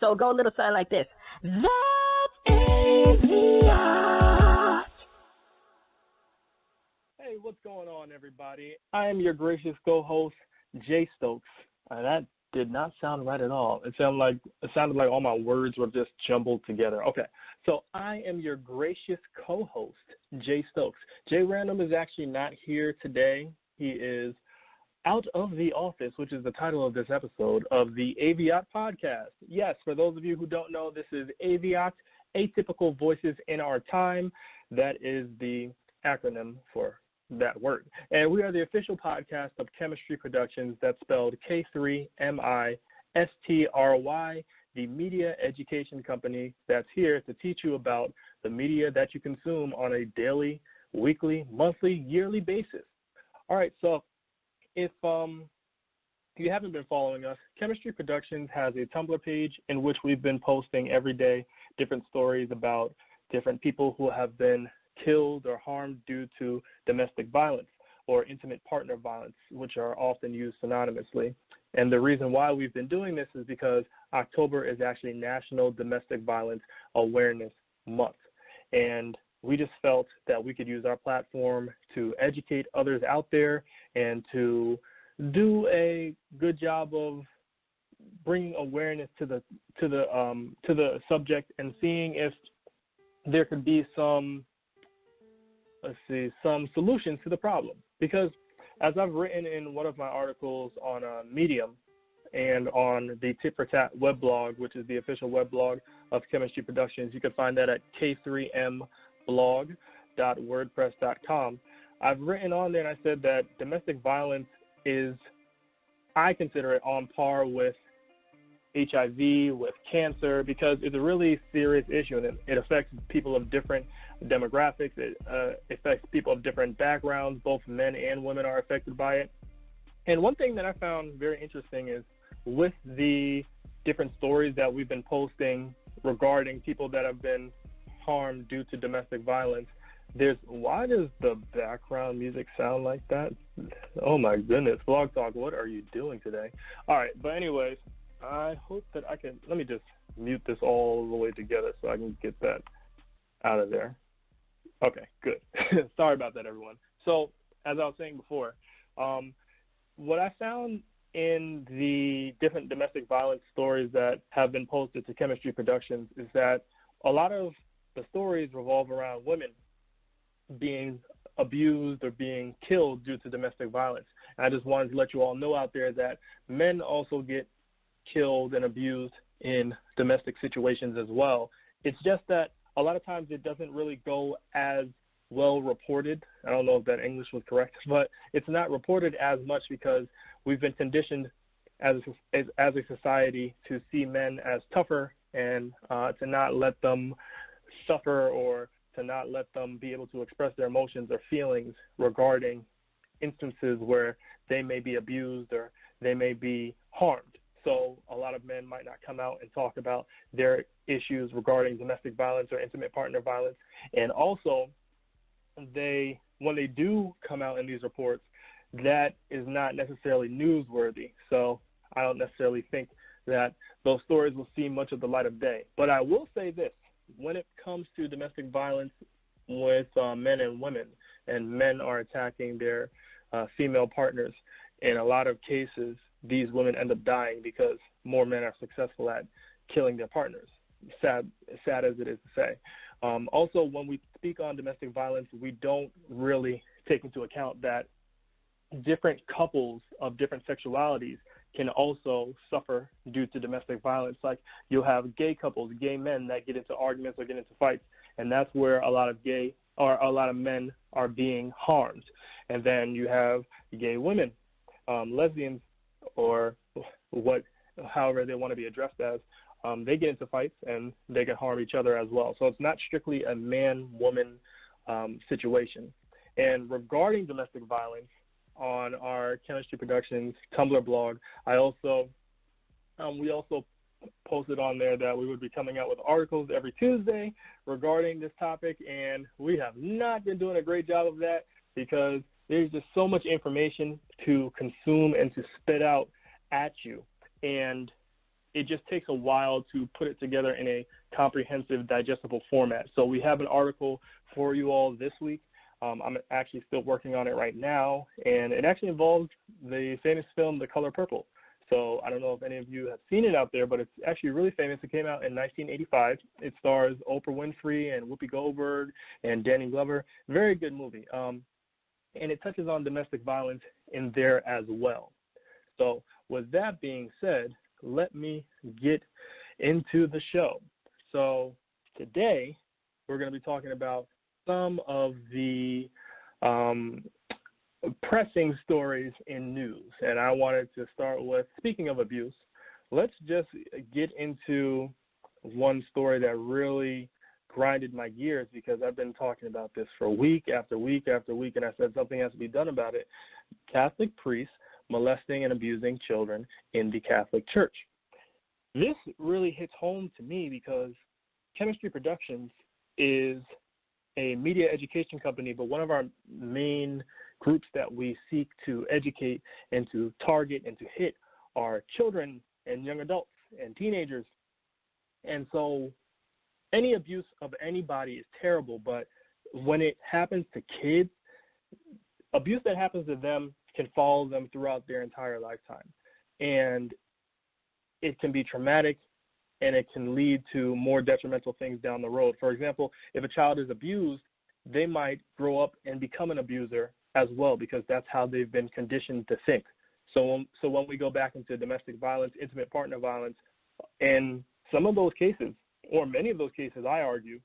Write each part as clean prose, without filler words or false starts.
So go a little something like this. That's AVIOT. Hey, what's going on, everybody? I am your gracious co-host, Jay Stokes. That did not sound right at all. It sounded like all my words were just jumbled together. Okay, so I am your gracious co-host, Jay Stokes. Jay Random is actually not here today. He is out of the office, which is the title of this episode of the AVIOT podcast. Yes, for those of you who don't know, this is AVIOT, Atypical Voices in Our Time. That is the acronym for that word. And we are the official podcast of Chemistry Productions, that's spelled K3MISTRY, the media education company that's here to teach you about the media that you consume on a daily, weekly, monthly, yearly basis. All right, so if you haven't been following us, Chemistry Productions has a Tumblr page in which we've been posting every day different stories about different people who have been killed or harmed due to domestic violence or intimate partner violence, which are often used synonymously. And the reason why we've been doing this is because October is actually National Domestic Violence Awareness Month. And we just felt that we could use our platform to educate others out there and to do a good job of bringing awareness to the subject and seeing if there could be some solutions to the problem. Because as I've written in one of my articles on Medium and on the Tit for Tat weblog, which is the official weblog of Chemistry Productions, you can find that at k3mblog.wordpress.com. I've written on there and I said that domestic violence is, I consider it on par with HIV, with cancer, because it's a really serious issue and it affects people of different demographics. It affects people of different backgrounds. Both men and women are affected by it. And one thing that I found very interesting is with the different stories that we've been posting regarding people that have been harmed due to domestic violence, why does the background music sound like that? Oh my goodness, Blog Talk, what are you doing today? All right, but anyways, I hope that let me just mute this all the way together so I can get that out of there. Okay, good. Sorry about that, everyone. So, as I was saying before, what I found in the different domestic violence stories that have been posted to Chemistry Productions is that a lot of the stories revolve around women being abused or being killed due to domestic violence. And I just wanted to let you all know out there that men also get killed and abused in domestic situations as well. It's just that a lot of times it doesn't really go as well reported. I don't know if that English was correct, but it's not reported as much because we've been conditioned as a society to see men as tougher and to not let them suffer or to not let them be able to express their emotions or feelings regarding instances where they may be abused or they may be harmed. So a lot of men might not come out and talk about their issues regarding domestic violence or intimate partner violence. And also, when they do come out in these reports, that is not necessarily newsworthy. So I don't necessarily think that those stories will see much of the light of day. But I will say this, when it comes to domestic violence with men and women, and men are attacking their female partners, in a lot of cases, these women end up dying because more men are successful at killing their partners, sad as it is to say. Also, when we speak on domestic violence, we don't really take into account that different couples of different sexualities can also suffer due to domestic violence. Like you'll have gay couples, gay men that get into arguments or get into fights, and that's where a lot of men are being harmed. And then you have gay women, lesbians, or however they want to be addressed as, they get into fights and they can harm each other as well. So it's not strictly a man-woman situation. And regarding domestic violence, on our Chemistry Productions Tumblr blog, we also posted on there that we would be coming out with articles every Tuesday regarding this topic, and we have not been doing a great job of that because there's just so much information to consume and to spit out at you. And it just takes a while to put it together in a comprehensive, digestible format. So we have an article for you all this week. I'm actually still working on it right now, and it actually involves the famous film The Color Purple. So I don't know if any of you have seen it out there, but it's actually really famous. It came out in 1985. It stars Oprah Winfrey and Whoopi Goldberg and Danny Glover. Very good movie. And it touches on domestic violence in there as well. So with that being said, let me get into the show. So today we're going to be talking about some of the pressing stories in news. And I wanted to start with, speaking of abuse, let's just get into one story that really grinded my gears, because I've been talking about this for week after week after week, and I said something has to be done about it. Catholic priests molesting and abusing children in the Catholic Church. This really hits home to me because Chemistry Productions is a media education company, but one of our main groups that we seek to educate and to target and to hit are children and young adults and teenagers. And so any abuse of anybody is terrible, but when it happens to kids, abuse that happens to them can follow them throughout their entire lifetime. And it can be traumatic, and it can lead to more detrimental things down the road. For example, if a child is abused, they might grow up and become an abuser as well, because that's how they've been conditioned to think. So when we go back into domestic violence, intimate partner violence, and some of those cases, or many of those cases, I argue,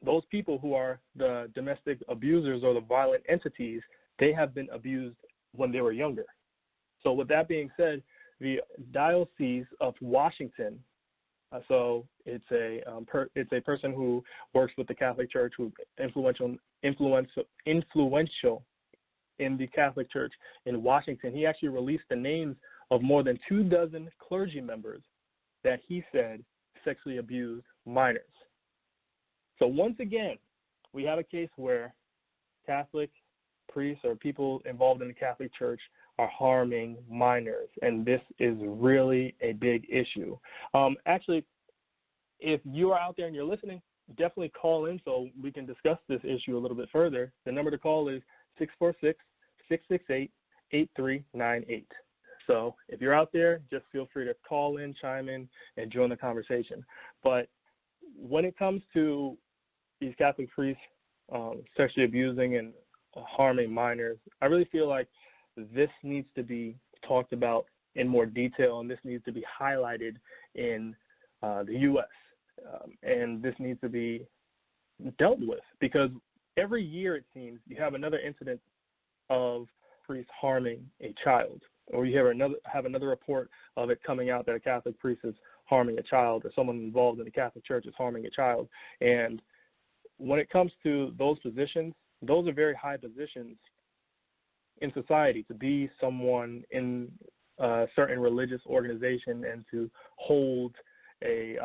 those people who are the domestic abusers or the violent entities, they have been abused when they were younger. So with that being said, the Diocese of Washington, so it's a person who works with the Catholic Church, who's influential in the Catholic Church in Washington. He actually released the names of more than 24 clergy members that he said sexually abused minors. So once again, we have a case where Catholic priests or people involved in the Catholic Church are harming minors, and this is really a big issue. Actually, if you are out there and you're listening, definitely call in so we can discuss this issue a little bit further. The number to call is 646-668-8398. So if you're out there, just feel free to call in, chime in, and join the conversation. But when it comes to these Catholic priests sexually abusing and harming minors, I really feel like this needs to be talked about in more detail, and this needs to be highlighted in the U.S., and this needs to be dealt with, because every year, it seems, you have another incident of priests harming a child, or you have another report of it coming out that a Catholic priest is harming a child, or someone involved in the Catholic Church is harming a child. And when it comes to those positions, those are very high positions in society, to be someone in a certain religious organization and to hold a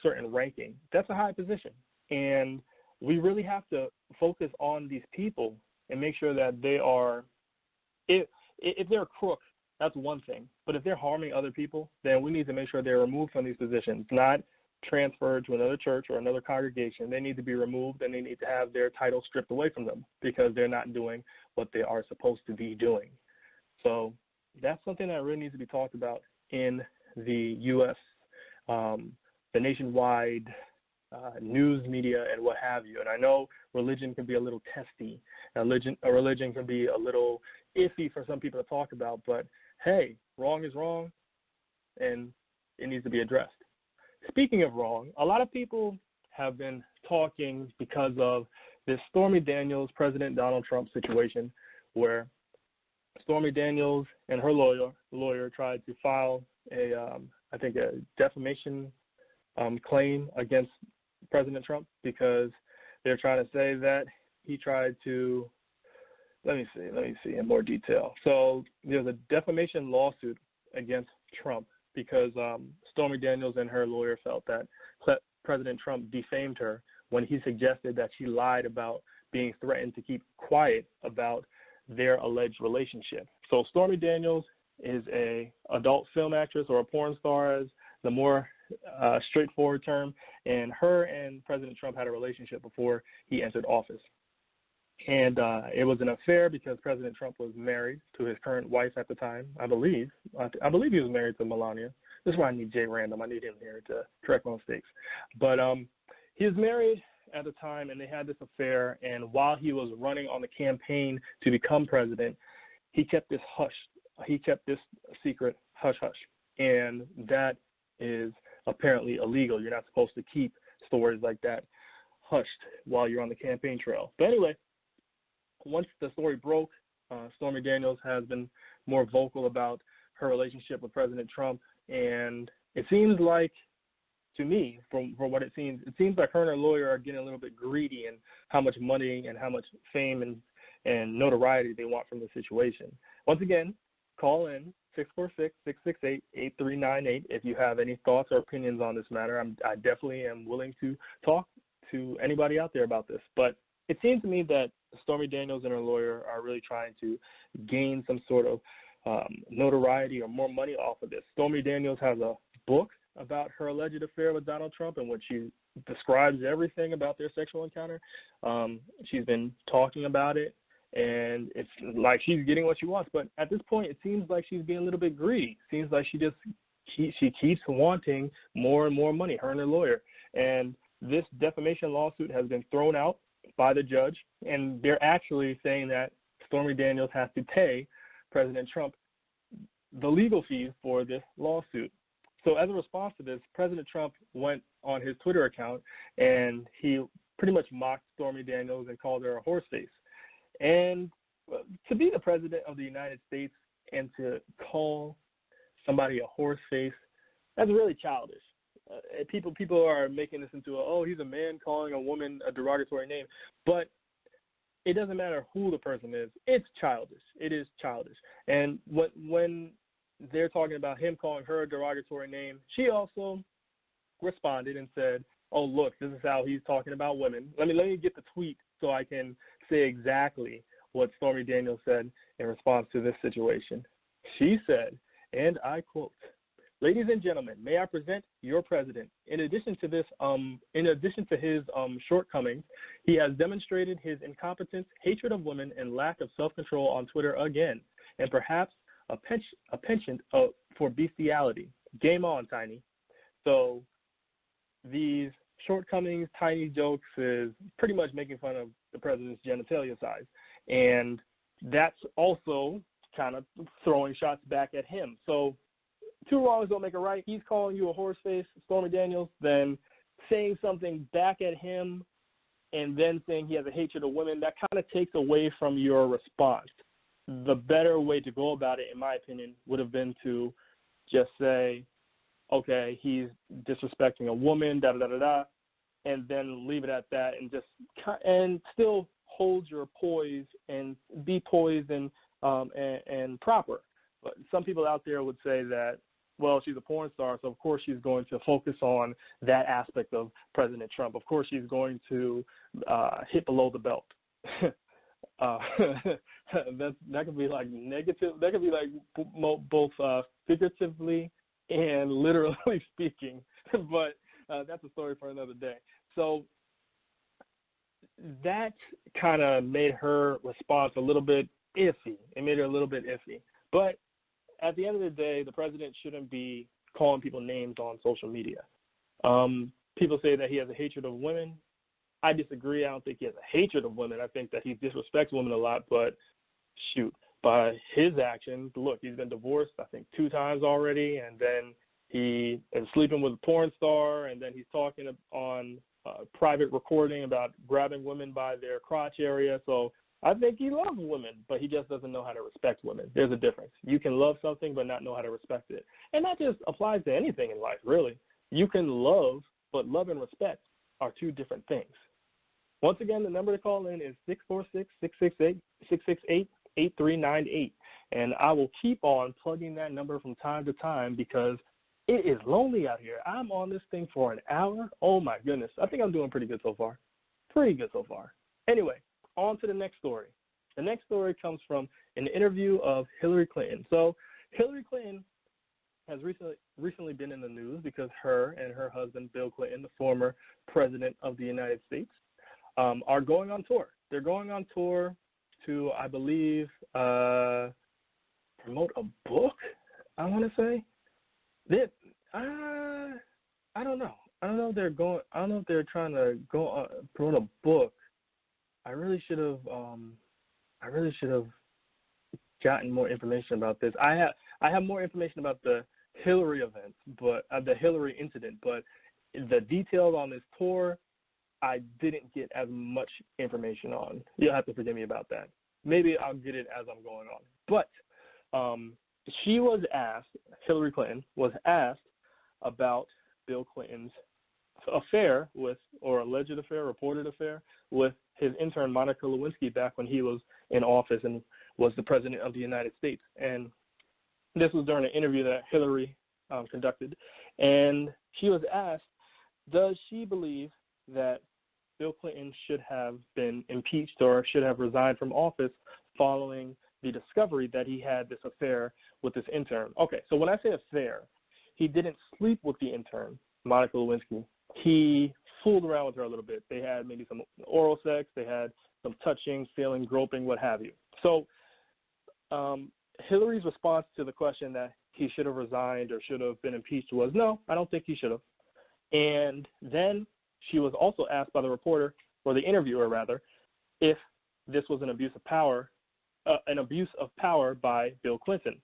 certain ranking. That's a high position. And we really have to focus on these people and make sure that they are, if they're a crook, that's one thing. But if they're harming other people, then we need to make sure they're removed from these positions, not transferred to another church or another congregation. They need to be removed, and they need to have their title stripped away from them because they're not doing what they are supposed to be doing. So that's something that really needs to be talked about in the U.S., the nationwide news media and what have you. And I know religion can be a little testy. Religion can be a little iffy for some people to talk about, but hey, wrong is wrong, and it needs to be addressed. Speaking of wrong, a lot of people have been talking because of this Stormy Daniels, President Donald Trump situation, where Stormy Daniels and her lawyer tried to file a defamation claim against President Trump, because they're trying to say that he tried to, let me see in more detail. So there's a defamation lawsuit against Trump because Stormy Daniels and her lawyer felt that President Trump defamed her when he suggested that she lied about being threatened to keep quiet about their alleged relationship. So Stormy Daniels is a adult film actress, or a porn star, as the more straightforward term. And her and President Trump had a relationship before he entered office. And it was an affair because President Trump was married to his current wife at the time, I believe. I believe he was married to Melania. This is why I need Jay Random. I need him here to correct my mistakes. But he was married at the time, and they had this affair. And while he was running on the campaign to become president, he kept this hush. He kept this secret hush-hush. And that is apparently illegal. You're not supposed to keep stories like that hushed while you're on the campaign trail. But anyway, once the story broke, Stormy Daniels has been more vocal about her relationship with President Trump. And it seems like, to me, from what it seems like her and her lawyer are getting a little bit greedy in how much money and how much fame and notoriety they want from the situation. Once again, call in 646-668-8398 if you have any thoughts or opinions on this matter. I definitely am willing to talk to anybody out there about this. But it seems to me that Stormy Daniels and her lawyer are really trying to gain some sort of notoriety or more money off of this. Stormy Daniels has a book about her alleged affair with Donald Trump in which she describes everything about their sexual encounter. She's been talking about it, and it's like she's getting what she wants. But at this point, it seems like she's being a little bit greedy. It seems like she keeps wanting more and more money, her and her lawyer. And this defamation lawsuit has been thrown out by the judge, and they're actually saying that Stormy Daniels has to pay President Trump the legal fees for this lawsuit. So as a response to this, President Trump went on his Twitter account and he pretty much mocked Stormy Daniels and called her a horse face. And to be the president of the United States and to call somebody a horse face, that's really childish. People are making this into he's a man calling a woman a derogatory name, but it doesn't matter who the person is. It's childish. It is childish. And when they're talking about him calling her a derogatory name, she also responded and said, "Oh, look, this is how he's talking about women." Let me get the tweet so I can say exactly what Stormy Daniels said in response to this situation. She said, and I quote, "Ladies and gentlemen, may I present your president. In addition to his shortcomings, he has demonstrated his incompetence, hatred of women, and lack of self-control on Twitter again, and perhaps a penchant for bestiality. Game on, Tiny." So these shortcomings, Tiny jokes, is pretty much making fun of the president's genitalia size, and that's also kind of throwing shots back at him. So two wrongs don't make a right. He's calling you a horse face, Stormy Daniels, then saying something back at him and then saying he has a hatred of women, that kind of takes away from your response. The better way to go about it, in my opinion, would have been to just say, okay, he's disrespecting a woman, da-da-da-da-da, and then leave it at that and still hold your poise and be poised and proper. But some people out there would say that, well, she's a porn star, so of course she's going to focus on that aspect of President Trump. Of course she's going to hit below the belt. That could be like negative. That could be like both figuratively and literally speaking. But that's a story for another day. So that kind of made her response a little bit iffy. It made her a little bit iffy. But at the end of the day, the president shouldn't be calling people names on social media. People say that he has a hatred of women. I disagree. I don't think he has a hatred of women. I think that he disrespects women a lot, but shoot, by his actions, look, he's been divorced, I think, 2 times already, and then he is sleeping with a porn star, and then he's talking on private recording about grabbing women by their crotch area. So I think he loves women, but he just doesn't know how to respect women. There's a difference. You can love something but not know how to respect it. And that just applies to anything in life, really. You can love, but love and respect are 2 different things. Once again, the number to call in is 646-668-8398. And I will keep on plugging that number from time to time because it is lonely out here. I'm on this thing for an hour. Oh, my goodness. I think I'm doing pretty good so far. Anyway, on to the next story. The next story comes from an interview of Hillary Clinton. So Hillary Clinton has recently been in the news because her and her husband, Bill Clinton, the former president of the United States, are going on tour. They're going on tour to, I believe, promote a book, I want to say. I don't know. I don't know if they're going. I don't know if they're trying to go promote a book. I really should have gotten more information about this. I have more information about the Hillary event, but the Hillary incident, but the details on this tour, I didn't get as much information on. You'll have to forgive me about that. Maybe I'll get it as I'm going on. But she was asked, Hillary Clinton was asked about Bill Clinton's affair with, or alleged affair, reported affair with his intern Monica Lewinsky back when he was in office and was the president of the United States. And this was during an interview that Hillary conducted. And she was asked, does she believe that Bill Clinton should have been impeached or should have resigned from office following the discovery that he had this affair with this intern? Okay, so when I say affair, he didn't sleep with the intern, Monica Lewinsky. He fooled around with her a little bit. They had maybe some oral sex. They had some touching, feeling, groping, what have you. So Hillary's response to the question that he should have resigned or should have been impeached was, no, I don't think he should have. And then she was also asked by the reporter, or the interviewer rather, if this was an abuse of power by Bill Clinton.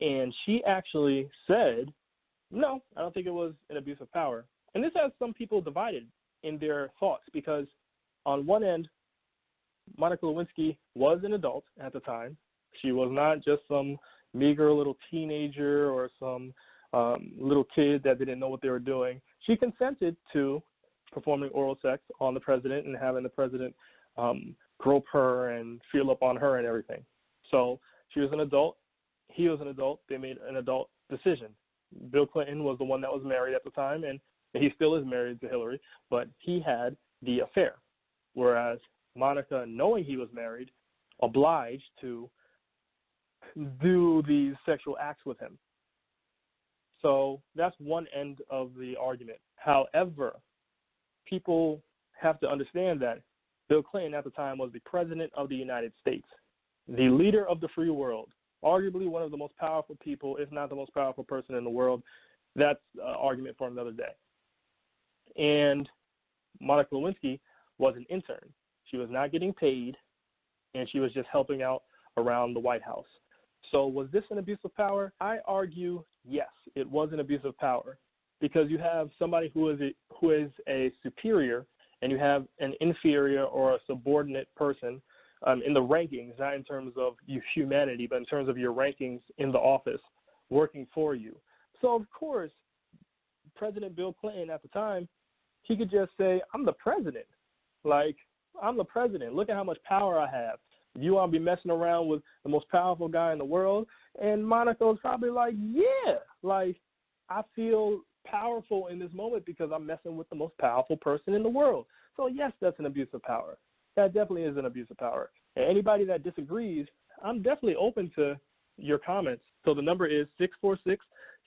And she actually said, no, I don't think it was an abuse of power. And this has some people divided in their thoughts because on one end, Monica Lewinsky was an adult at the time. She was not just some meager little teenager or some little kid that didn't know what they were doing. She consented to performing oral sex on the president and having the president grope her and feel up on her and everything. So she was an adult. He was an adult. They made an adult decision. Bill Clinton was the one that was married at the time, and he still is married to Hillary, but he had the affair, whereas Monica, knowing he was married, obliged to do these sexual acts with him. So that's one end of the argument. However, people have to understand that Bill Clinton at the time was the president of the United States, the leader of the free world, arguably one of the most powerful people, if not the most powerful person in the world. That's an argument for another day. And Monica Lewinsky was an intern. She was not getting paid, and she was just helping out around the White House. So was this an abuse of power? I argue, yes, it was an abuse of power, because you have somebody who is a superior, and you have an inferior or a subordinate person in the rankings, not in terms of humanity, but in terms of your rankings in the office working for you. So, of course, President Bill Clinton at the time, he could just say, I'm the president. Like, I'm the president. Look at how much power I have. You want to be messing around with the most powerful guy in the world? And Monica was probably like, yeah, like, I feel powerful in this moment because I'm messing with the most powerful person in the world. So, yes, that's an abuse of power. That definitely is an abuse of power. And anybody that disagrees, I'm definitely open to your comments. So the number is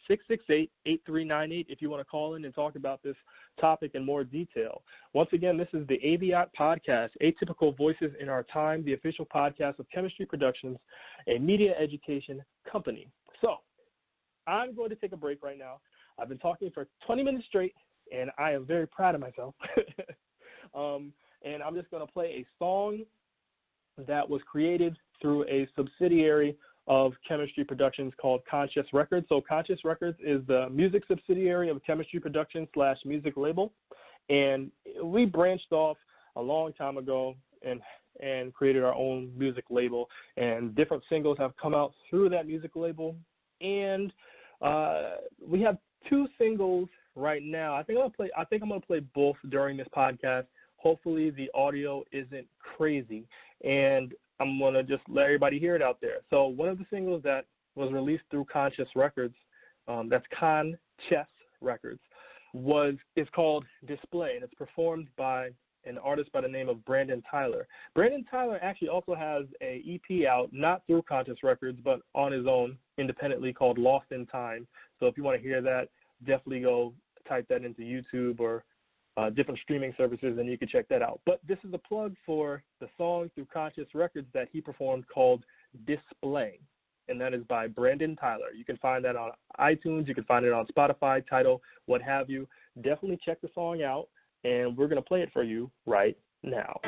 646-668-8398 if you want to call in and talk about this topic in more detail. Once again, this is the AVIOT podcast, Atypical Voices in Our Time, the official podcast of Chemistry Productions, a media education company. So I'm going to take a break right now. I've been talking for 20 minutes straight, and I am very proud of myself. And I'm just going to play a song that was created through a subsidiary of Chemistry Productions called Conscious Records. So Conscious Records is the music subsidiary of Chemistry Productions / music label. And we branched off a long time ago and created our own music label. And different singles have come out through that music label. And we have 2 singles right now. I think I'm going to play both during this podcast. Hopefully the audio isn't crazy, and I'm going to just let everybody hear it out there. So one of the singles that was released through Conscious Records, that's Con-Chess Records, is called Display, and it's performed by an artist by the name of Brandon Tyler. Brandon Tyler actually also has an EP out, not through Conscious Records, but on his own independently, called Lost in Time. So if you want to hear that, definitely go type that into YouTube or different streaming services, and you can check that out. But this is a plug for the song through Conscious Records that he performed called Display, and that is by Brandon Tyler. You can find that on iTunes. You can find it on Spotify, Tidal, what have you. Definitely check the song out, and we're going to play it for you right now.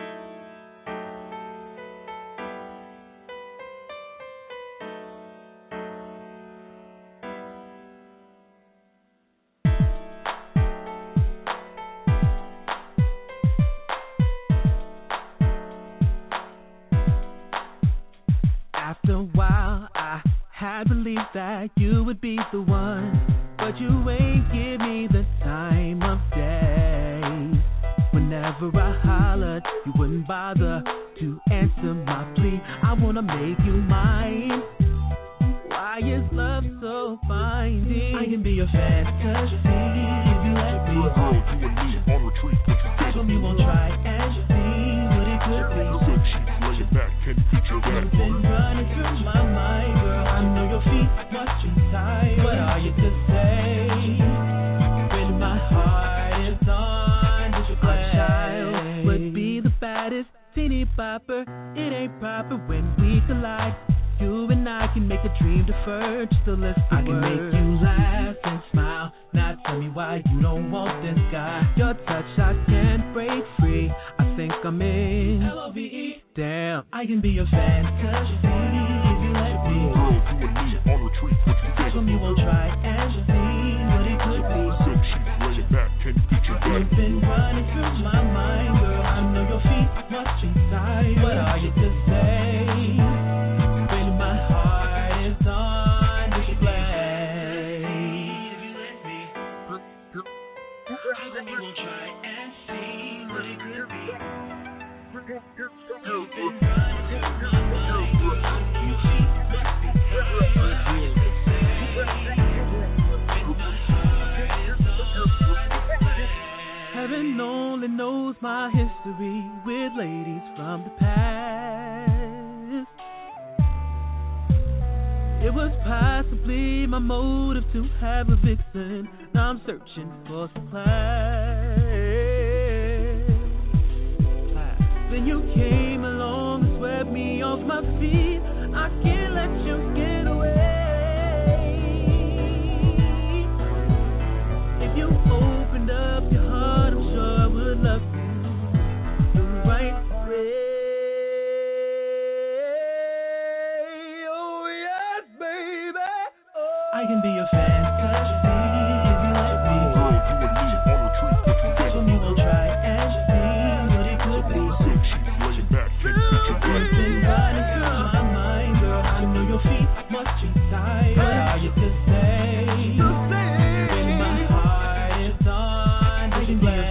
After a while, I had believed that you would be the one, but you ain't give me the time of day. Whenever I hollered, you wouldn't bother to answer my plea. I wanna make you mine. Why is love so binding? I can be your fantasy if you let me. You and me on retreat. How come you won't try and see what it could be? Good sheets laying back, can you picture that? You've been running through my mind, girl. I know your feet watching tired. What are you to say when my heart is on display? A child would be the baddest teeny bopper. It ain't proper when we collide. You and I can make a dream defer just a list of I can words. Make you laugh and smile. Now tell me why you don't want this guy. Your touch I can't break free. I think I'm in L-O-V-E. Damn, I can be your fantasy if you let me. You and me on retreat. How come you won't try and see what it could be? Good sheets laying back, can you picture that? You've been running through my mind, girl. I know your feet watching tired. What are you to say? My heart is on display. If you let me, how come you won't try and see what it could be? You've been running through my mind. You keep what are you to say? When my heart is on display. Heaven only knows my history with ladies from the past. It was possibly my motive to have a vixen. Now I'm searching for some class. Then you came along and swept me off my feet. I can't let you get away. If you opened up your heart, I'm sure I would love you the right way. I can be your fantasy if you let me. You and me on retreat. How come you won't try and see what it could be? Good sheets laying back, can you picture that? You've been running through my mind, girl. I know your feet watching tired. What are you to say? When my heart is on display.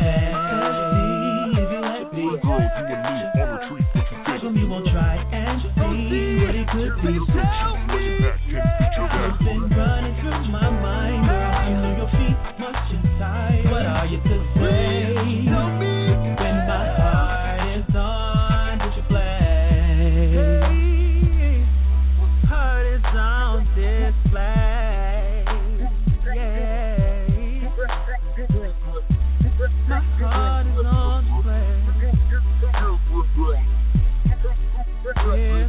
If you let me. You and me on retreat. How come you won't try and see what it could be? Good sheets laying back, can you picture that? You've been running through my mind, girl. I know your feet watching tired. What are you to say? When my heart is on display. Heart is on display. Yeah. My heart is on display. Yeah.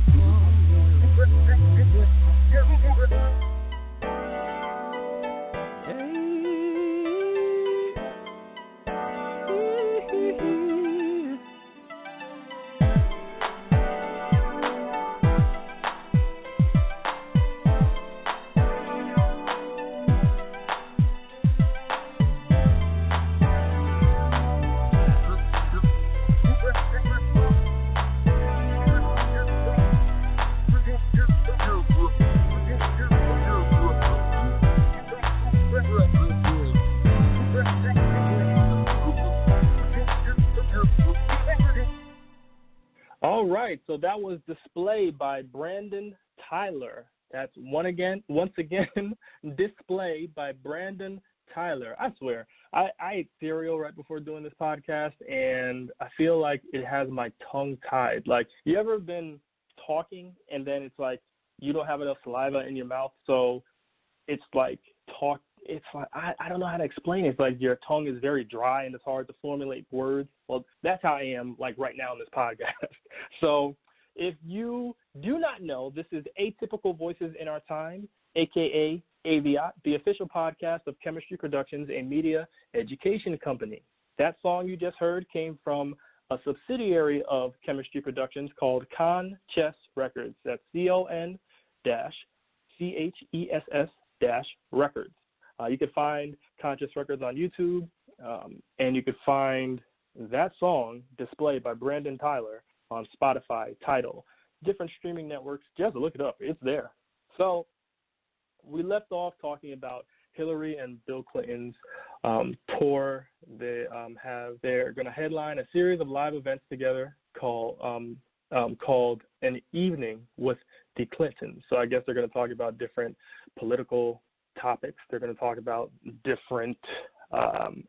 All right, so that was Display by Brandon Tyler. That's once again, Display by Brandon Tyler. I swear, I ate cereal right before doing this podcast, and I feel like it has my tongue tied. Like, you ever been talking, and then it's like you don't have enough saliva in your mouth, so it's like talk. It's like I don't know how to explain it. It's like your tongue is very dry and it's hard to formulate words. Well, that's how I am like right now in this podcast. So if you do not know, this is Atypical Voices in Our Time, aka AVIOT, the official podcast of Chemistry Productions, a media education company. That song you just heard came from a subsidiary of Chemistry Productions called Con-Chess Records. That's CON-CHESS-Records. You can find Con-Chess Records on YouTube, and you could find that song displayed by Brandon Tyler on Spotify, Tidal, different streaming networks. Just look it up. It's there. So we left off talking about Hillary and Bill Clinton's tour. They're going to headline a series of live events together called An Evening with the Clintons. So I guess they're going to talk about different political topics. They're going to talk about different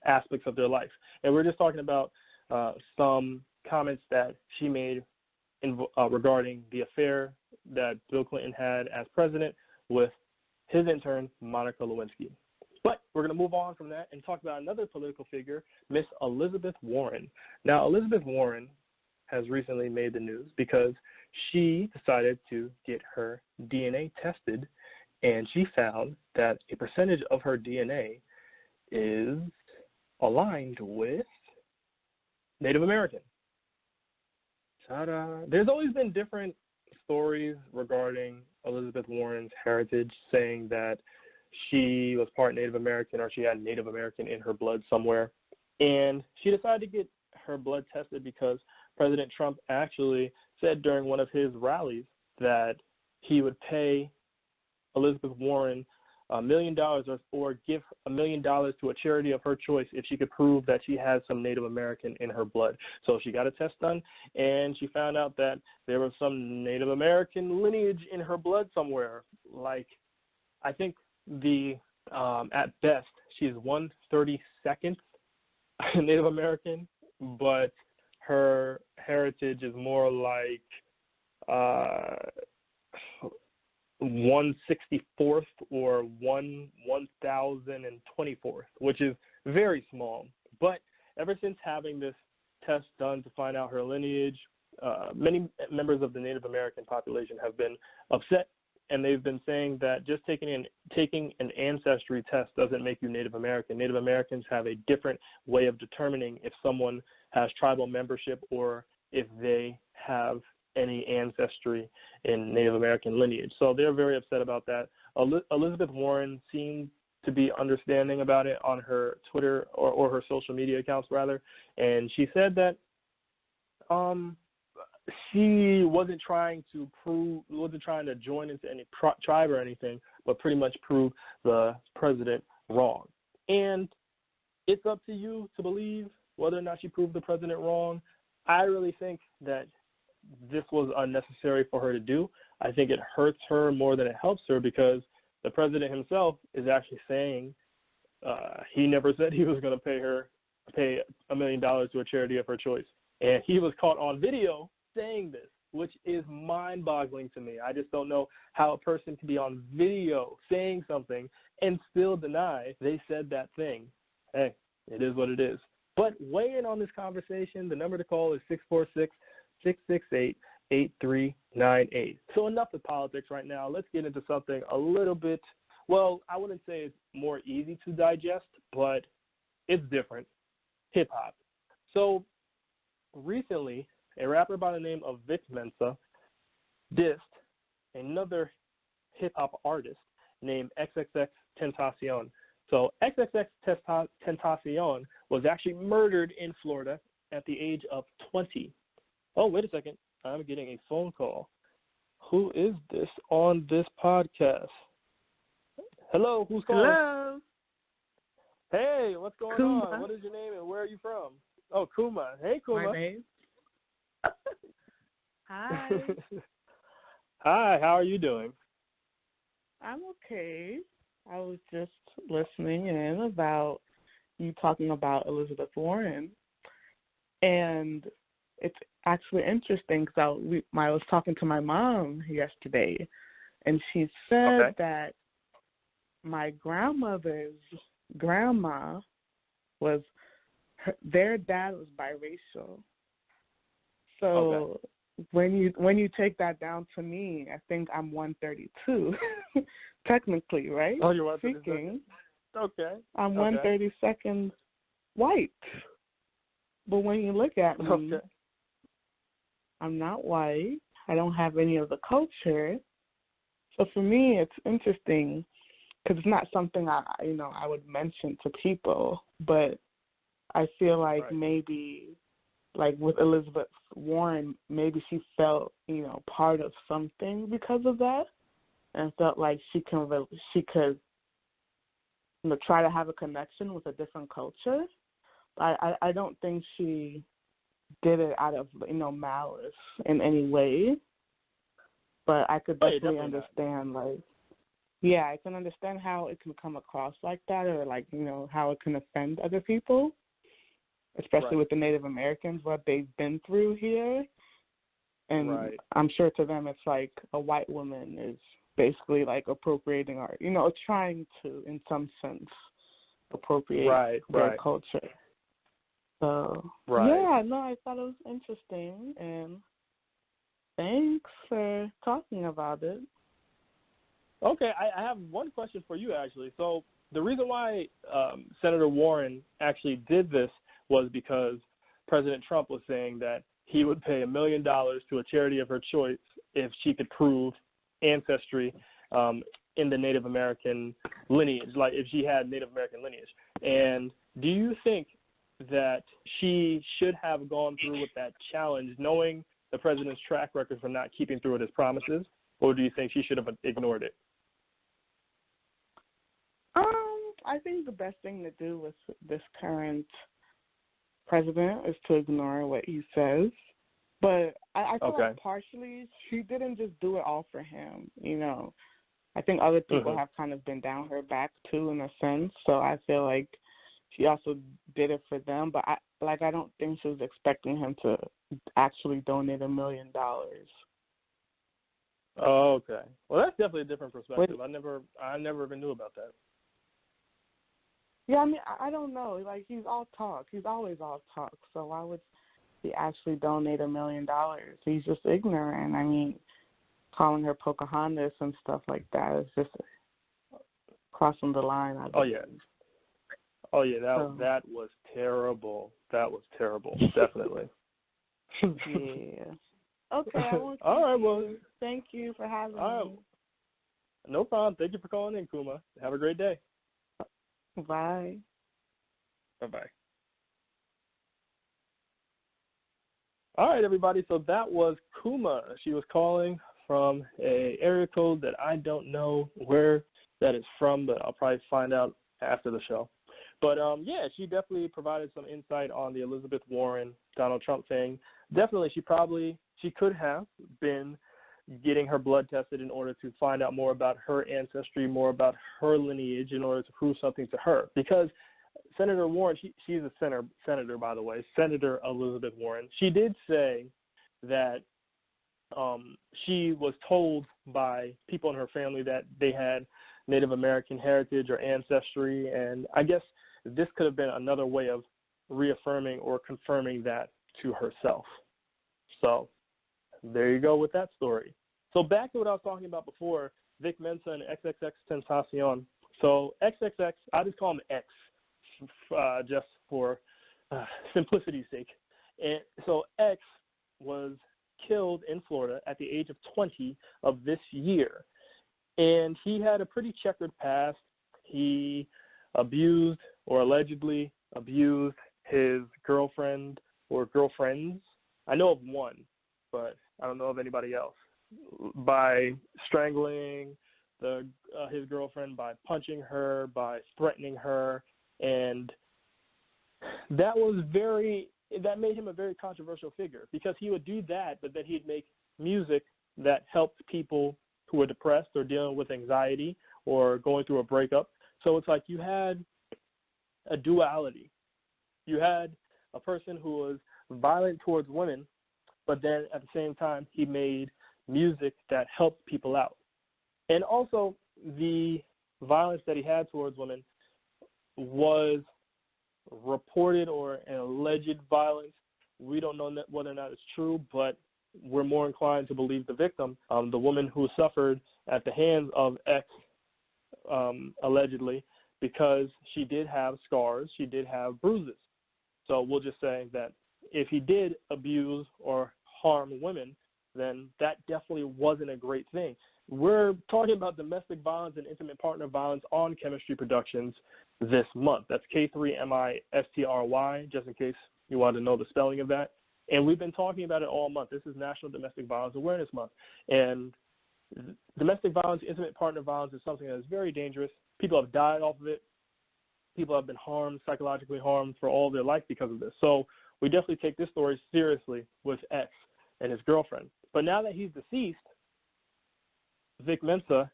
aspects of their life. And we're just talking about some comments that she made regarding the affair that Bill Clinton had as president with his intern, Monica Lewinsky. But we're going to move on from that and talk about another political figure, Miss Elizabeth Warren. Now, Elizabeth Warren has recently made the news because she decided to get her DNA tested, and she found that a percentage of her DNA is aligned with Native American. Ta-da. There's always been different stories regarding Elizabeth Warren's heritage, saying that she was part Native American or she had Native American in her blood somewhere. And she decided to get her blood tested because President Trump actually said during one of his rallies that he would pay Elizabeth Warren $1 million or give $1 million to a charity of her choice if she could prove that she has some Native American in her blood. So she got a test done, and she found out that there was some Native American lineage in her blood somewhere. Like, I think at best, she's 1/32nd Native American, but her heritage is more like 1/64th or 1/1024th, which is very small. But ever since having this test done to find out her lineage, many members of the Native American population have been upset, and they've been saying that just taking an ancestry test doesn't make you Native American. Native Americans have a different way of determining if someone has tribal membership or if they have any ancestry in Native American lineage. So they're very upset about that. Elizabeth Warren seemed to be understanding about it on her Twitter or her social media accounts rather, and she said that she wasn't trying to join into any tribe or anything, but pretty much prove the president wrong. And it's up to you to believe whether or not she proved the president wrong. I really think that this was unnecessary for her to do. I think it hurts her more than it helps her because the president himself is actually saying he never said he was going to pay $1 million to a charity of her choice. And he was caught on video saying this, which is mind-boggling to me. I just don't know how a person can be on video saying something and still deny they said that thing. Hey, it is what it is. But weigh in on this conversation. The number to call is 646-668-8398. So enough of politics right now. Let's get into something a little bit, well, I wouldn't say it's more easy to digest, but it's different. Hip-hop. So recently, a rapper by the name of Vic Mensa dissed another hip-hop artist named XXXTentacion. So XXXTentacion was actually murdered in Florida at the age of 20. Oh, wait a second. I'm getting a phone call. Who is this on this podcast? Hello, who's calling? Hello. Hey, what's going Kuma. on? What is your name and where are you from? Oh, Kuma. Hey, Kuma. My name. Hi. Hi, how are you doing? I'm okay. I was just listening in about you talking about Elizabeth Warren, and it's actually interesting because I was talking to my mom yesterday, and she said that my grandmother's grandma was their dad was biracial. So when you take that down to me, I think I'm 132, technically, right? Oh, you're 132. Okay. I'm 132nd white. But when you look at me, I'm not white. I don't have any of the culture. So for me, it's interesting because it's not something I would mention to people. But I feel like maybe, like with Elizabeth Warren, maybe she felt, part of something because of that, and felt like she could try to have a connection with a different culture. I don't think she did it out of malice in any way, but I could definitely understand I can understand how it can come across like that, or how it can offend other people, especially with the Native Americans, what they've been through here. And I'm sure to them it's like a white woman is basically like appropriating or trying to, in some sense, appropriate their culture. So I thought it was interesting, and thanks for talking about it. Okay, I have one question for you, actually. So the reason why Senator Warren actually did this was because President Trump was saying that he would pay $1 million to a charity of her choice if she could prove ancestry in the Native American lineage, like if she had Native American lineage. And do you think that she should have gone through with that challenge, knowing the president's track record for not keeping through with his promises, or do you think she should have ignored it? I think the best thing to do with this current president is to ignore what he says. But I feel like partially she didn't just do it all for him, I think other people have kind of been down her back too, in a sense. So I feel like she also did it for them. But I don't think she was expecting him to actually donate $1 million. Oh, okay. Well, that's definitely a different perspective. I never even knew about that. Yeah, I mean, I don't know. Like, he's all talk. He's always all talk. So why would he actually donate $1 million? He's just ignorant. I mean, calling her Pocahontas and stuff like that is just crossing the line. Oh yeah, that was terrible. That was terrible, definitely. Yeah. Okay. All right. Well, thank you for having me. No problem. Thank you for calling in, Kuma. Have a great day. Bye. Bye-bye. All right, everybody. So that was Kuma. She was calling from a area code that I don't know where that is from, but I'll probably find out after the show. But, she definitely provided some insight on the Elizabeth Warren, Donald Trump thing. Definitely, she could have been getting her blood tested in order to find out more about her ancestry, more about her lineage, in order to prove something to her. Because Senator Warren, she's a senator, by the way, Senator Elizabeth Warren. She did say that she was told by people in her family that they had Native American heritage or ancestry, and I guess this could have been another way of reaffirming or confirming that to herself. So there you go with that story. So back to what I was talking about before, Vic Mensa and XXX Tentacion. So XXX, I just call him X, just for simplicity's sake. And so X was killed in Florida at the age of 20 of this year. And he had a pretty checkered past. He abused or allegedly abused his girlfriend or girlfriends. I know of one, but I don't know of anybody else. By strangling his girlfriend, by punching her, by threatening her, and that made him a very controversial figure, because he would do that, but then he'd make music that helped people who were depressed or dealing with anxiety or going through a breakup. So it's like you had a duality. You had a person who was violent towards women, but then at the same time he made music that helped people out. And also the violence that he had towards women was reported or an alleged violence. We don't know whether or not it's true, but we're more inclined to believe the victim, the woman who suffered at the hands of X, allegedly, because she did have scars, she did have bruises. So we'll just say that if he did abuse or harm women, then that definitely wasn't a great thing. We're talking about domestic violence and intimate partner violence on Chemistry Productions this month. That's K3MISTRY, just in case you wanted to know the spelling of that. And we've been talking about it all month. This is National Domestic Violence Awareness Month. And domestic violence, intimate partner violence is something that is very dangerous. People have died off of it. People have been harmed, psychologically harmed for all their life because of this. So we definitely take this story seriously with X and his girlfriend. But now that he's deceased, Vic Mensa,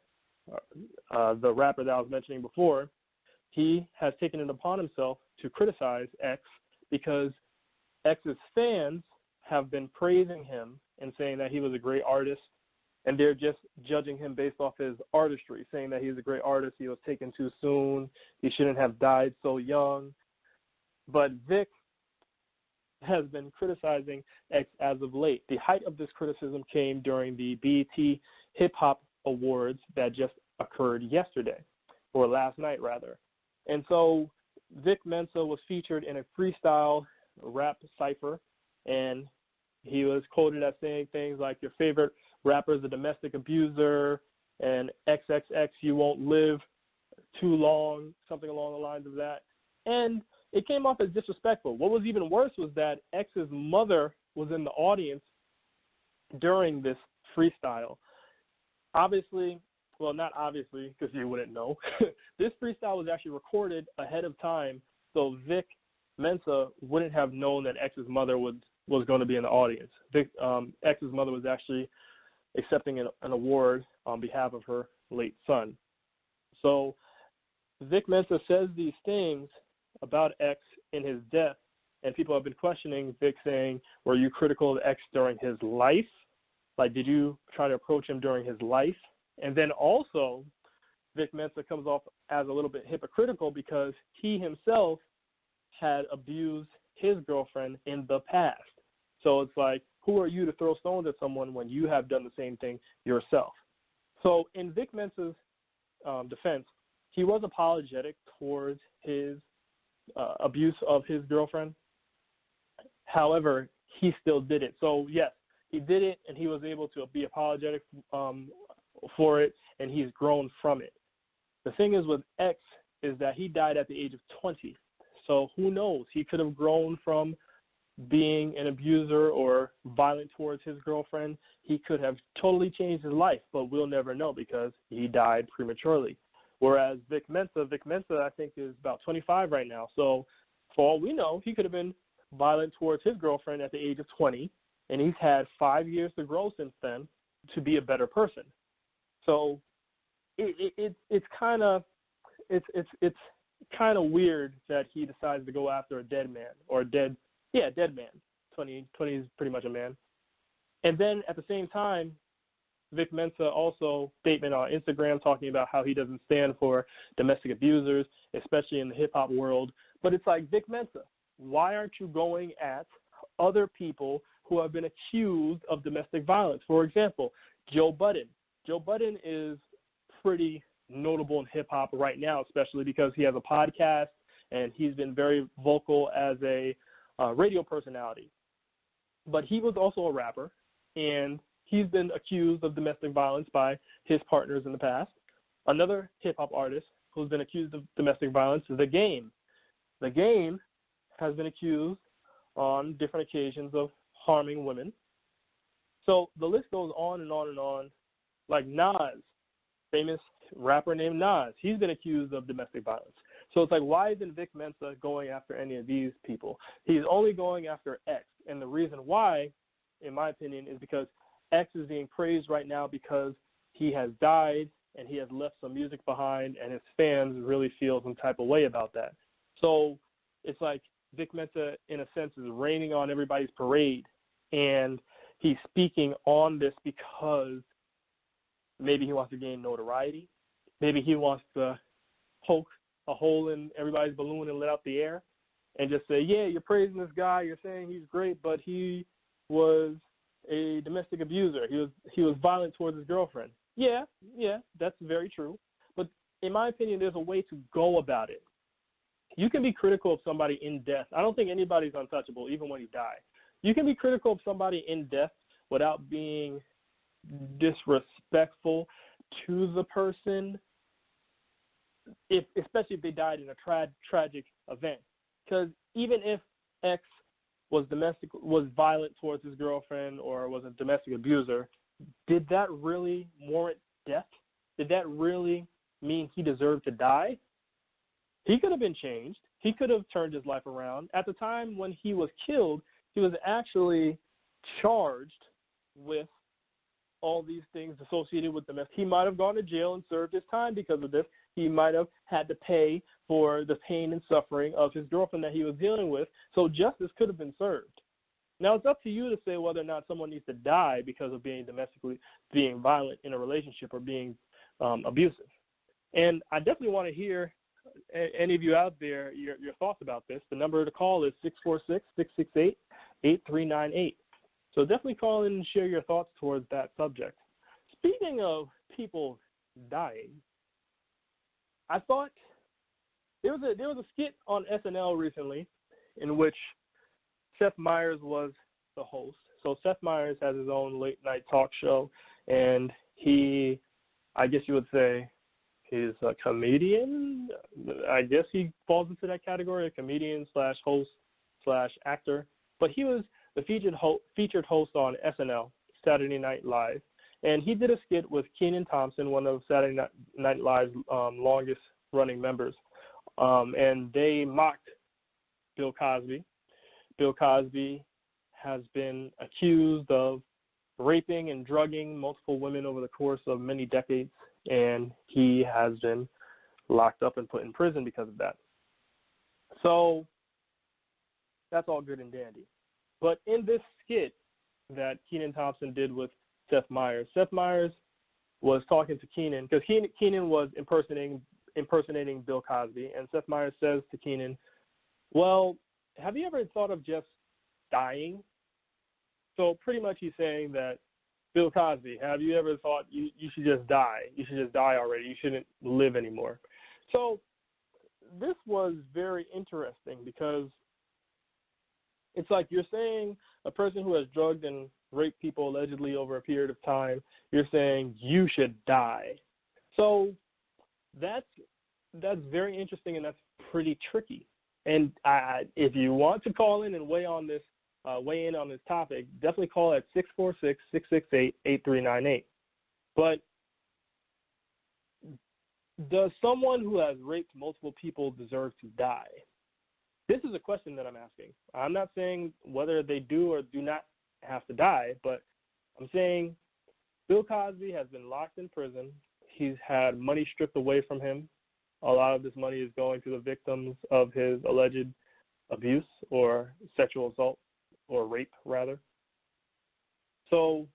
the rapper that I was mentioning before, he has taken it upon himself to criticize X because X's fans have been praising him and saying that he was a great artist, and they're just judging him based off his artistry, saying that he's a great artist, he was taken too soon, he shouldn't have died so young. But Vic has been criticizing X as of late. The height of this criticism came during the BET Hip Hop Awards that just occurred yesterday, or last night rather. And so Vic Mensa was featured in a freestyle rap cipher, and he was quoted as saying things like, your favorite rapper is a domestic abuser, and XXX, you won't live too long, something along the lines of that. And it came off as disrespectful. What was even worse was that X's mother was in the audience during this freestyle. Obviously, well, not obviously, because you wouldn't know, this freestyle was actually recorded ahead of time, so Vic Mensa wouldn't have known that X's mother was going to be in the audience. X's mother was actually accepting an award on behalf of her late son. So Vic Mensa says these things about X in his death, and people have been questioning Vic, saying, were you critical of X during his life? Like, did you try to approach him during his life? And then also, Vic Mensa comes off as a little bit hypocritical because he himself had abused his girlfriend in the past. So it's like, who are you to throw stones at someone when you have done the same thing yourself? So in Vic Mensa's defense, he was apologetic towards his abuse of his girlfriend. However, he still did it. So yes, he did it, and he was able to be apologetic for it, and he's grown from it. The thing is with X is that he died at the age of 20. So who knows? He could have grown from being an abuser or violent towards his girlfriend. He could have totally changed his life, but we'll never know because he died prematurely. Whereas Vic Mensa, I think, is about 25 right now. So for all we know, he could have been violent towards his girlfriend at the age of 20, and he's had 5 years to grow since then to be a better person. So it's kind of weird that he decides to go after a dead man or dead man. 20 is pretty much a man. And then at the same time, Vic Mensa also statement on Instagram talking about how he doesn't stand for domestic abusers, especially in the hip hop world. But it's like, Vic Mensa, why aren't you going at other people who have been accused of domestic violence? For example, Joe Budden. Joe Budden is pretty notable in hip hop right now, especially because he has a podcast and he's been very vocal as a radio personality. But he was also a rapper, and he's been accused of domestic violence by his partners in the past. Another hip-hop artist who's been accused of domestic violence is The Game. The Game has been accused on different occasions of harming women. So the list goes on and on and on. Like Nas, famous rapper named Nas, he's been accused of domestic violence. So it's like, why isn't Vic Mensa going after any of these people? He's only going after X. And the reason why, in my opinion, is because X is being praised right now because he has died and he has left some music behind, and his fans really feel some type of way about that. So it's like Vic Mensa, in a sense, is raining on everybody's parade, and he's speaking on this because maybe he wants to gain notoriety. maybe he wants to poke a hole in everybody's balloon and let out the air and just say, yeah, you're praising this guy, you're saying he's great, but he was a domestic abuser. He was violent towards his girlfriend. Yeah, that's very true. But in my opinion, there's a way to go about it. You can be critical of somebody in death. I don't think anybody's untouchable, even when you die. You can be critical of somebody in death without being disrespectful to the person, especially if they died in a tragic event. Because even if X was violent towards his girlfriend or was a domestic abuser, did that really warrant death? Did that really mean he deserved to die? He could have been changed. He could have turned his life around. At the time when he was killed, he was actually charged with all these things associated with the mess. He might have gone to jail and served his time because of this. He might have had to pay for the pain and suffering of his girlfriend that he was dealing with. So justice could have been served. Now it's up to you to say whether or not someone needs to die because of being violent in a relationship or being abusive. And I definitely want to hear any of you out there your thoughts about this. The number to call is 646-668-8398. So definitely call in and share your thoughts towards that subject. Speaking of people dying, I thought there was a skit on SNL recently in which Seth Meyers was the host. So Seth Meyers has his own late night talk show, and he, I guess you would say, he's a comedian. I guess he falls into that category, a comedian / host / actor. But he was the featured host on SNL, Saturday Night Live, and he did a skit with Kenan Thompson, one of Saturday Night Live's longest running members, and they mocked Bill Cosby. Bill Cosby has been accused of raping and drugging multiple women over the course of many decades, and he has been locked up and put in prison because of that. So that's all good and dandy. But in this skit that Kenan Thompson did with Seth Meyers was talking to Kenan, because Kenan was impersonating Bill Cosby, and Seth Meyers says to Kenan, well, have you ever thought of just dying? So pretty much he's saying that, Bill Cosby, have you ever thought you should just die? You should just die already. You shouldn't live anymore. So this was very interesting because it's like you're saying a person who has drugged and raped people allegedly over a period of time, you're saying you should die. So that's very interesting, and that's pretty tricky. And if you want to call in and weigh in on this topic, definitely call at 646-668-8398. But does someone who has raped multiple people deserve to die? This is a question that I'm asking. I'm not saying whether they do or do not have to die, but I'm saying Bill Cosby has been locked in prison. He's had money stripped away from him. A lot of this money is going to the victims of his alleged abuse or sexual assault, or rape, rather. So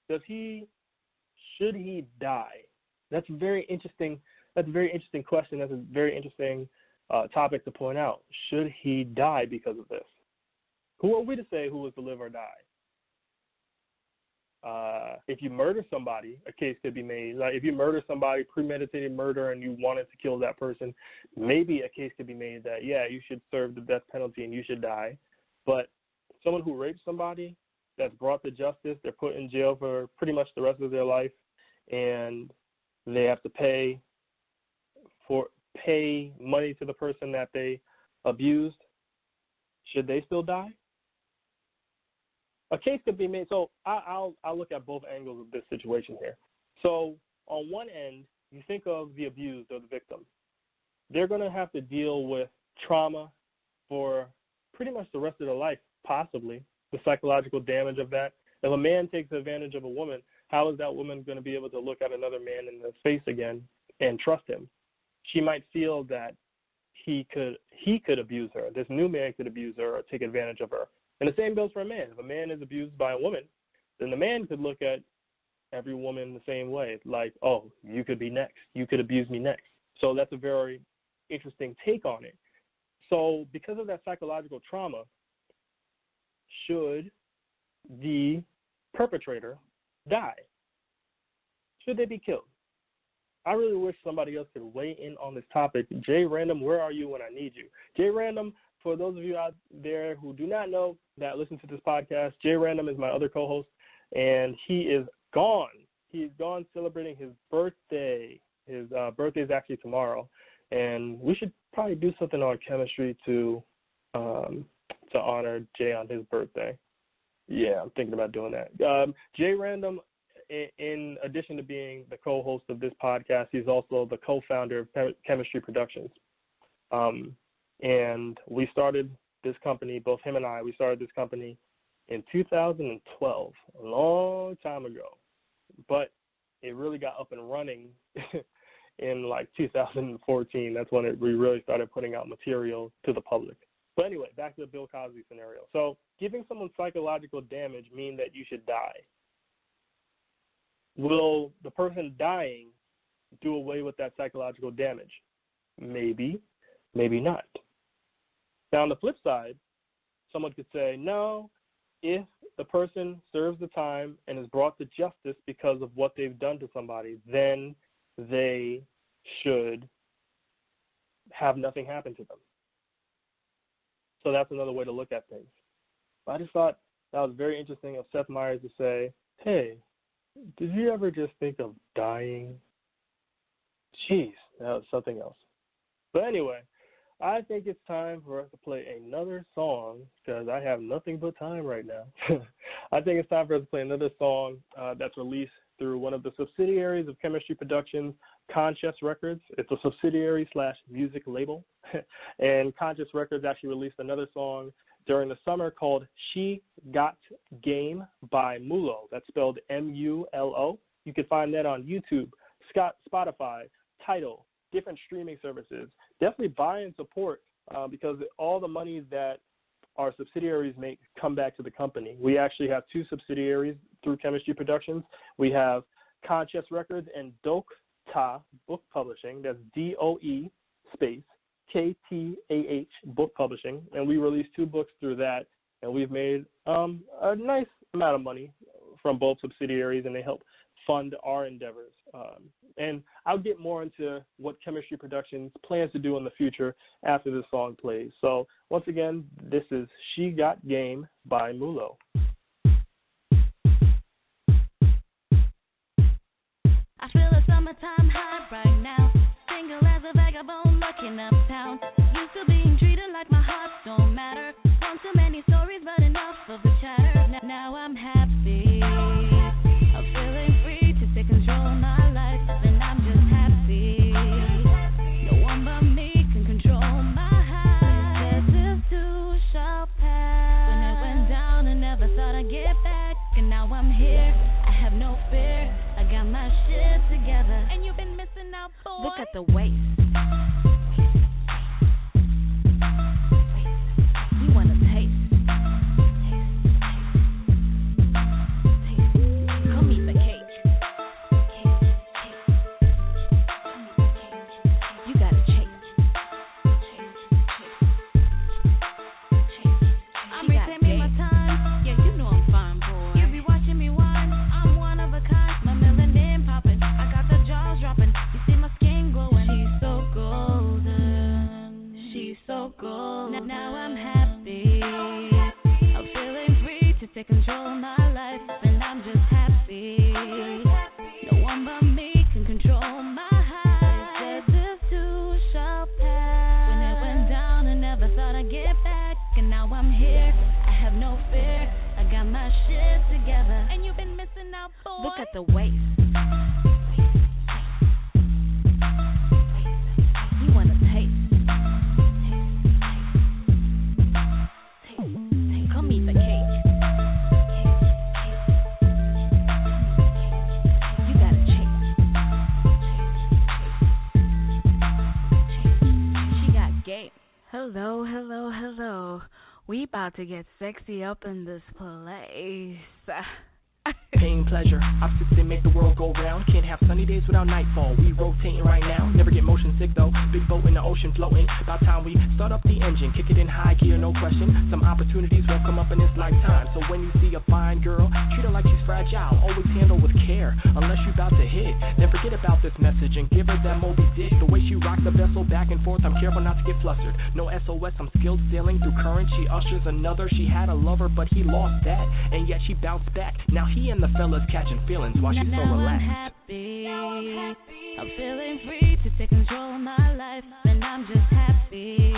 should he die? That's a very interesting question. That's a very interesting topic to point out. Should he die because of this? Who are we to say who is to live or die? If you murder somebody, a case could be made. Like if you murder somebody, premeditated murder, and you wanted to kill that person, maybe a case could be made that, yeah, you should serve the death penalty and you should die. But someone who rapes somebody, that's brought to justice, they're put in jail for pretty much the rest of their life, and they have to pay money to the person that they abused. Should they still die? A case could be made. So I'll look at both angles of this situation here. So on one end, you think of the abused or the victim. They're going to have to deal with trauma for pretty much the rest of their life, possibly, the psychological damage of that. If a man takes advantage of a woman, how is that woman going to be able to look at another man in the face again and trust him? She might feel that he could abuse her. This new man could abuse her or take advantage of her. And the same goes for a man. If a man is abused by a woman, then the man could look at every woman the same way. Like, oh, you could be next. You could abuse me next. So that's a very interesting take on it. So because of that psychological trauma, should the perpetrator die? Should they be killed? I really wish somebody else could weigh in on this topic. Jay Random, where are you when I need you? Jay Random, for those of you out there who do not know that listen to this podcast, Jay Random is my other co-host, and he is gone. He's gone celebrating his birthday. His birthday is actually tomorrow, and we should probably do something on chemistry to honor Jay on his birthday. Yeah, I'm thinking about doing that. Jay Random, in addition to being the co-host of this podcast, he's also the co-founder of Chemistry Productions. And we started this company, both him and I, we started this company in 2012, a long time ago. But it really got up and running in like 2014. That's when we really started putting out material to the public. But anyway, back to the Bill Cosby scenario. So giving someone psychological damage mean that you should die? Will the person dying do away with that psychological damage? Maybe, maybe not. Now, on the flip side, someone could say, no, if the person serves the time and is brought to justice because of what they've done to somebody, then they should have nothing happen to them. So that's another way to look at things. I just thought that was very interesting of Seth Meyers to say, hey, did you ever just think of dying? Jeez, that was something else. But anyway, I think it's time for us to play another song because I have nothing but time right now. I think it's time for us to play another song that's released through one of the subsidiaries of Chemistry Productions, Conscious Records. It's a subsidiary / music label. And Conscious Records actually released another song during the summer called She Got Game by Mulo. That's spelled M-U-L-O. You can find that on YouTube, Spotify, Tidal, different streaming services. Definitely buy and support because all the money that our subsidiaries make come back to the company. We actually have two subsidiaries through Chemistry Productions. We have Conscious Records and Dokta Book Publishing. That's D-O-E space K-T-A-H Book Publishing. And we released 2 books through that. And we've made a nice amount of money from both subsidiaries, and they help fund our endeavors. And I'll get more into what Chemistry Productions plans to do in the future after this song plays. So once again, this is She Got Game by Mulo. I feel a summertime high right now. Single as a vagabond looking uptown. Used to being treated like my heart don't matter. One too many stories, but enough of the chatter. Now I'm happy. I'm feeling free to take control of my life, and I'm just happy. No one but me can control my highs. This too shall pass. When it went down, I never thought I'd get back, and now I'm here. I have no fear. I got my shit together, and you've been missing out, boy. Look at the waist. You want a taste? Come eat the cake. You gotta chase. I'm reclaiming my time. Yeah, you know I'm fine, boy. You be watching me whine. I'm one of a kind. My melanin popping. I got the jaws dropping. You see my skin glowing. She's so golden. She's so golden. Now I'm happy. I'm feeling free to take control of my life, and I'm just happy. No one but me can control my highs. This too shall pass. When it went down, I never thought I'd get back, and now I'm here. I have no fear. I got my shit together, and you've been missing out, boy. Look at the waist. You want a taste? Come eat the cake. You gotta chase. She got game. Hello, hello, hello. We about to get sexy up in this place. Pain, pleasure, opposites they make the world go round. Can't have sunny days without nightfall. We rotating right now. Never get motion sick though. Big boat in the ocean floating. About time we start up the engine, kick it in high gear, no question. Some opportunities won't come up in this lifetime. So when you see a fine girl, treat her like she's fragile. Always handle with care. Unless you about to hit, then forget about this message and give her that Moby Dick. The way she rocks the vessel back and forth, I'm careful not to get flustered. No SOS, I'm skilled sailing through current. She ushers another. She had a lover, but he lost that, and yet she bounced back. Now he and the fellas catching feelings while she's so relaxed. I'm feeling free to take control of my life, and I'm just happy.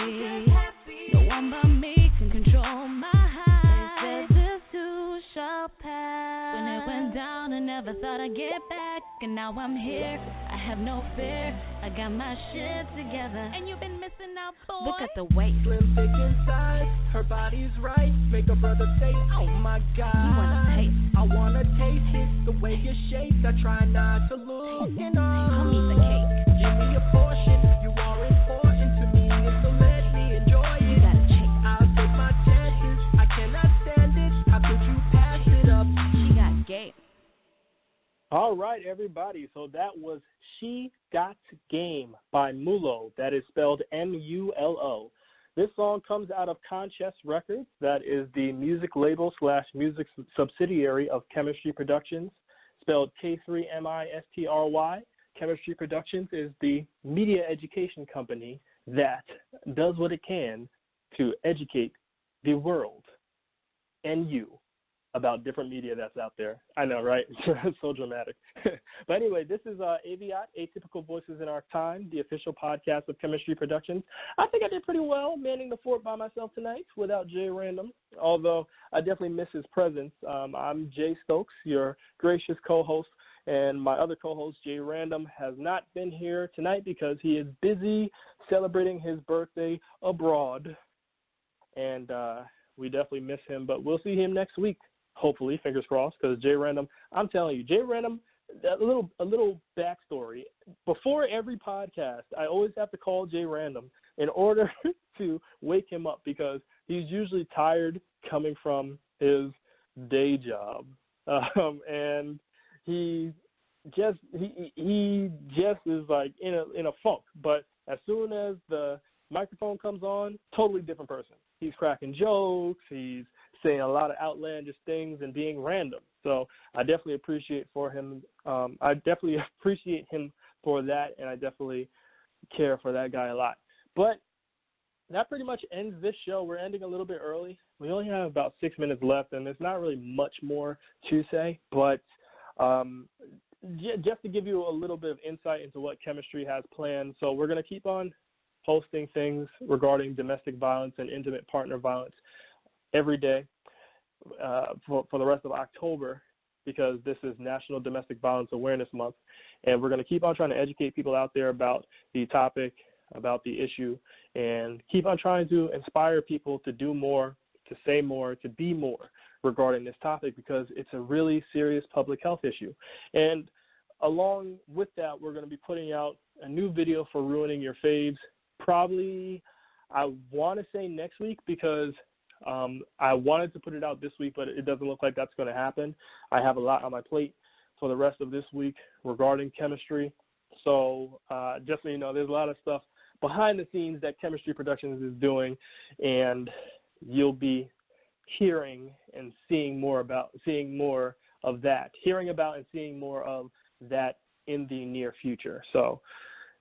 No one but me can control my high. They said this too shall pass. When it went down, I never thought I'd get back, and now I'm here. I have no fear. I got my shit together, and you've been missing out, boy. Look at the weight. Slim, thick inside, her body's right. Make a brother say, oh my God. You wanna taste? I wanna taste it. The way you're shaped, I try not to look, you know. I'll eat the cake. Give me a portion. You are important to me, and so let me enjoy it. You gotta chase. I'll take my chances. I cannot stand it. How could you pass it up? She got game. All right, everybody. So that was She Got Game by Mulo. That is spelled M-U-L-O. This song comes out of Conchess Records. That is the music label / music subsidiary of Chemistry Productions, spelled K3MISTRY. Chemistry Productions is the media education company that does what it can to educate the world and you about different media that's out there. I know, right? So dramatic. But anyway, this is AVIOT, Atypical Voices in Our Time, the official podcast of Chemistry Productions. I think I did pretty well manning the fort by myself tonight without Jay Random, although I definitely miss his presence. I'm Jay Stokes, your gracious co-host, and my other co-host, Jay Random, has not been here tonight because he is busy celebrating his birthday abroad, and we definitely miss him, but we'll see him next week. Hopefully, fingers crossed, because Jay Random, I'm telling you, Jay Random, a little backstory. Before every podcast, I always have to call Jay Random in order to wake him up because he's usually tired coming from his day job, and he just is like in a funk. But as soon as the microphone comes on, totally different person. He's cracking jokes. He's saying a lot of outlandish things and being random. So I definitely appreciate him for that, and I definitely care for that guy a lot. But that pretty much ends this show. We're ending a little bit early. We only have about 6 minutes left, and there's not really much more to say. But just to give you a little bit of insight into what Chemistry has planned, so we're going to keep on posting things regarding domestic violence and intimate partner violence every day for the rest of October, because this is National Domestic Violence Awareness Month, and we're going to keep on trying to educate people out there about the topic, about the issue, and keep on trying to inspire people to do more, to say more, to be more regarding this topic, because it's a really serious public health issue. And along with that, we're going to be putting out a new video for Ruining Your Faves, probably, I want to say next week, because I wanted to put it out this week, but it doesn't look like that's going to happen. I have a lot on my plate for the rest of this week regarding chemistry. So just so you know, there's a lot of stuff behind the scenes that Chemistry Productions is doing, and you'll be hearing and seeing more of that, hearing about and seeing more of that in the near future. So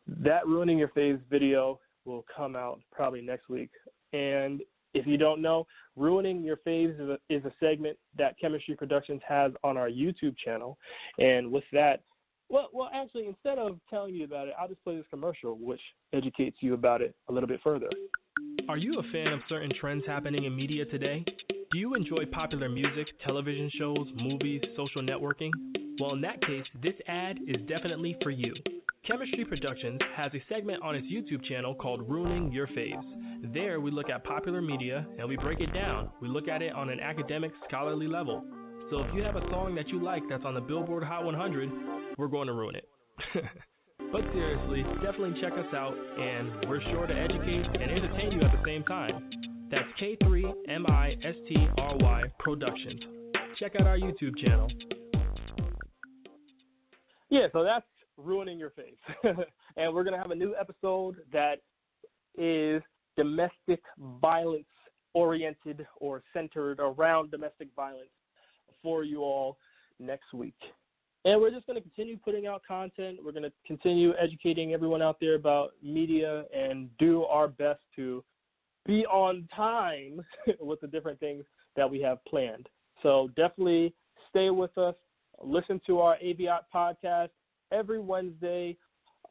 that Ruining Your Faves video will come out probably next week. And if you don't know, Ruining Your Faves is a segment that Chemistry Productions has on our YouTube channel. And with that, well, actually, instead of telling you about it, I'll just play this commercial, which educates you about it a little bit further. Are you a fan of certain trends happening in media today? Do you enjoy popular music, television shows, movies, social networking? Well, in that case, this ad is definitely for you. Chemistry Productions has a segment on its YouTube channel called Ruining Your Faves. There, we look at popular media and we break it down. We look at it on an academic, scholarly level. So if you have a song that you like that's on the Billboard Hot 100, we're going to ruin it. But seriously, definitely check us out, and we're sure to educate and entertain you at the same time. That's K3MISTRY Productions. Check out our YouTube channel. Yeah, so that's ruining your face. And we're going to have a new episode that is domestic violence oriented or centered around domestic violence for you all next week. And we're just going to continue putting out content. We're going to continue educating everyone out there about media and do our best to be on time with the different things that we have planned. So definitely stay with us. Listen to our AVIOT podcast every Wednesday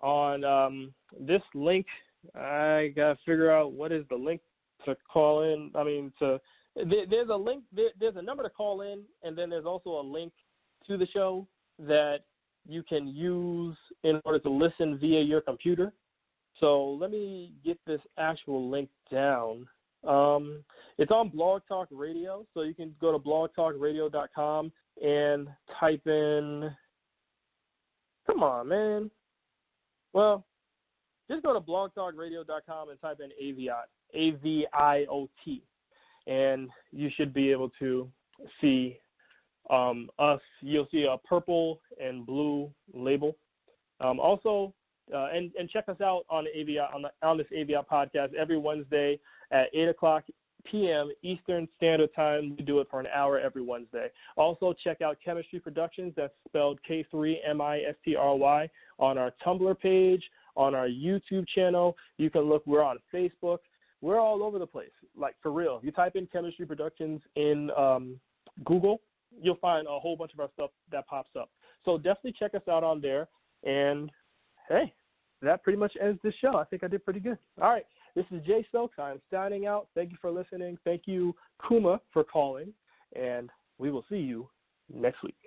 on this link. I got to figure out what is the link to call in. There's a link, there's a number to call in, and then there's also a link to the show that you can use in order to listen via your computer. So let me get this actual link down. It's on Blog Talk Radio, so you can go to blogtalkradio.com and type in, come on, man. Well, just go to blogtalkradio.com and type in AVIOT, AVIOT, and you should be able to see us. You'll see a purple and blue label. Also, and check us out on AVIOT, on this AVIOT podcast every Wednesday at 8 o'clock p.m. Eastern Standard Time. We do it for an hour every Wednesday. Also, check out Chemistry Productions. That's spelled K3MISTRY on our Tumblr page, on our YouTube channel. You can look. We're on Facebook. We're all over the place, like for real. If you type in Chemistry Productions in Google, you'll find a whole bunch of our stuff that pops up. So definitely check us out on there. And, hey, that pretty much ends this show. I think I did pretty good. All right. This is Jay Stokes. I'm signing out. Thank you for listening. Thank you, Kuma, for calling. And we will see you next week.